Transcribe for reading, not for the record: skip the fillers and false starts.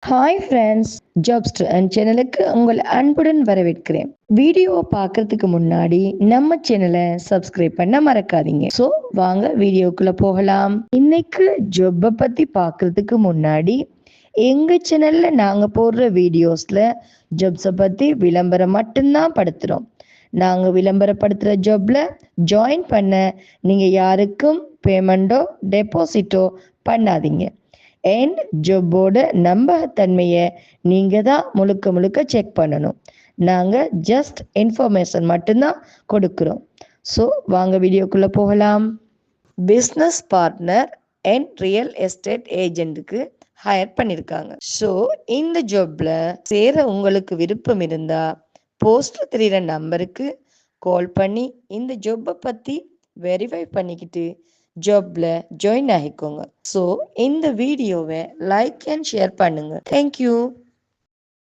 Hi friends, ஜாப்ஸ்டர் and சேனலுக்கு உங்கள் அன்புடன் வரவேற்கிறேன். வீடியோவை பார்க்கறதுக்கு முன்னாடி நம்ம சேனலை சப்ஸ்கிரைப் பண்ண மறக்காதீங்க. ஸோ வாங்க வீடியோக்குள்ள போகலாம். இன்னைக்கு ஜாப்பை பத்தி பார்க்கறதுக்கு முன்னாடி எங்க சேனல்ல நாங்க போடுற வீடியோஸ்ல ஜாப்ஸை பத்தி விளம்பரம் மட்டும்தான் படுத்துறோம். நாங்க விளம்பரப்படுத்துற ஜாப்ல ஜாயின் பண்ண நீங்க யாருக்கும் பேமெண்ட்டோ டெபாசிட்டோ பண்ணாதீங்க. அண்ட் ஜாப்போட நம்பகத்தன்மையை நீங்கள் தான் முழுக்க முழுக்க செக் பண்ணணும். நாங்கள் ஜஸ்ட் இன்ஃபர்மேஷன் மட்டும்தான் கொடுக்குறோம். ஸோ வாங்க வீடியோக்குள்ளே போகலாம். Business partner and real estate ஏஜென்ட்டுக்கு ஹையர் பண்ணியிருக்காங்க. ஸோ இந்த ஜாப்பில் சேர உங்களுக்கு விருப்பம் இருந்தால் போஸ்டர் தெரிகிற நம்பருக்கு கால் பண்ணி இந்த ஜாப்பை பற்றி வெரிஃபை பண்ணிக்கிட்டு ஜாப்ல ஜாயின் ஆகிக்கோங்க. ஸோ இந்த வீடியோவை லைக் அண்ட் ஷேர் பண்ணுங்க. தேங்க்யூ.